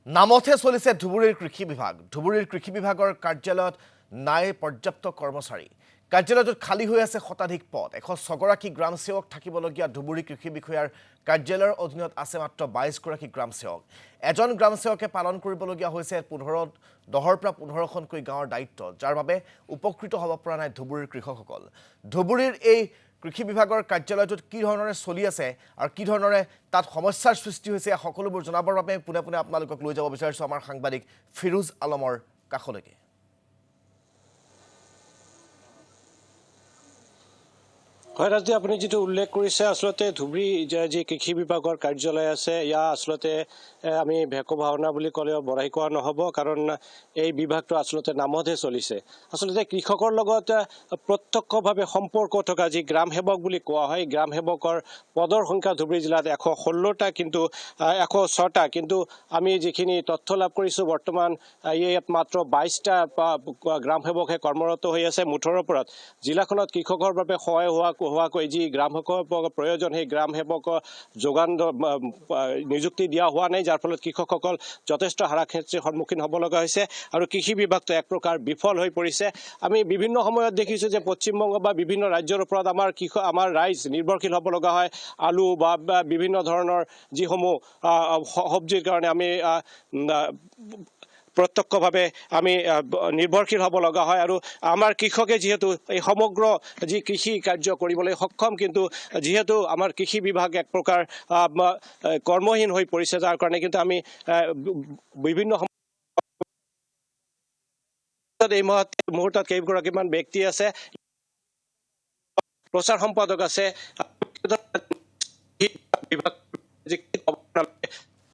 নামতহে চলিছে ধুবুৰীৰ কৃষি বিভাগ। ধুবুৰীৰ কৃষি বিভাগৰ কাৰ্যালয়ত নাই পৰ্যাপ্ত কৰ্মচাৰী। কাৰ্যালয়টোত খালী হৈ আছে শতাধিক পদ। 106 গৰাকী গ্ৰাম সেৱক থাকিবলগীয়া ধুবুৰী কৃষি বিষয়াৰ কাৰ্যালয়ৰ অধীনত আছে মাত্ৰ 22 গৰাকী গ্ৰাম সেৱক। এজন গ্ৰাম সেৱকে পালন কৰিবলগীয়া হৈছে 10ৰ পৰা 15খনকৈ গাঁৱৰ দায়িত্ব, যাৰ বাবে উপকৃত হ'ব পৰা নাই ধুবুৰীৰ কৃষকসকল। ধুবুৰীৰ এই কৃষি বিভাগৰ কাৰ্যালয়টোত কি ধৰণৰে চলি আছে আৰু কি ধৰণৰে তাত সমস্যাৰ সৃষ্টি হৈছে সকলোবোৰ জনাবৰ বাবে পুনে পুনে আপোনালোকক লৈ যাব বিচাৰিছোঁ আমাৰ সাংবাদিক ফিৰোজ আলমৰ কাষলৈকে। হয় ৰাজদী, আপুনি যেটো উল্লেখ কৰিছে আসলতে ধুবুৰী যে কৃষি বিভাগৰ কাৰ্যালয় আছে ইয়া আসলতে আমি ভেকো ভাওনা বুলি ক'লেও বঢ়াই কোৱা নহ'ব, কাৰণ এই বিভাগটো আসলতে নামতহে চলিছে। আসলতে কৃষকৰ লগত প্ৰত্যক্ষভাৱে সম্পৰ্ক থকা যি গ্ৰাম সেৱক বুলি কোৱা হয়, গ্ৰাম সেৱকৰ পদৰ সংখ্যা ধুবুৰী জিলাত 116টা, কিন্তু 106টা, কিন্তু আমি যিখিনি তথ্য লাভ কৰিছোঁ বৰ্তমান ইয়াত মাত্ৰ 22টা গ্ৰাম সেৱকহে কৰ্মৰত হৈ আছে। মুঠৰ ওপৰত জিলাখনত কৃষকৰ বাবে সহায় হোৱাকৈ যি গ্ৰাম সেৱকৰ প্ৰয়োজন সেই গ্ৰাম সেৱক যোগান নিযুক্তি দিয়া হোৱা নাই, যাৰ ফলত কৃষকসকল যথেষ্ট হাৰাশাস্তিৰ সন্মুখীন হ'ব লগা হৈছে আৰু কৃষি বিভাগটো এক প্ৰকাৰ বিফল হৈ পৰিছে। আমি বিভিন্ন সময়ত দেখিছোঁ যে পশ্চিমবংগ বা বিভিন্ন ৰাজ্যৰ ওপৰত আমাৰ ৰাইজ নিৰ্ভৰশীল হ'ব লগা হয়। আলু বা বিভিন্ন ধৰণৰ যিসমূহ সবজিৰ কাৰণে আমি প্ৰত্যক্ষভাৱে আমি নিৰ্ভৰশীল হ'ব লগা হয়, আৰু আমাৰ কৃষকে যিহেতু এই সমগ্ৰ যি কৃষি কাৰ্য কৰিবলৈ সক্ষম, কিন্তু যিহেতু আমাৰ কৃষি বিভাগ এক প্ৰকাৰ কৰ্মহীন হৈ পৰিছে, যাৰ কাৰণে কিন্তু আমি বিভিন্ন সময়ত এই মুহূৰ্তত কেইগৰাকীমান ব্যক্তি আছে, প্ৰচাৰ সম্পাদক আছে,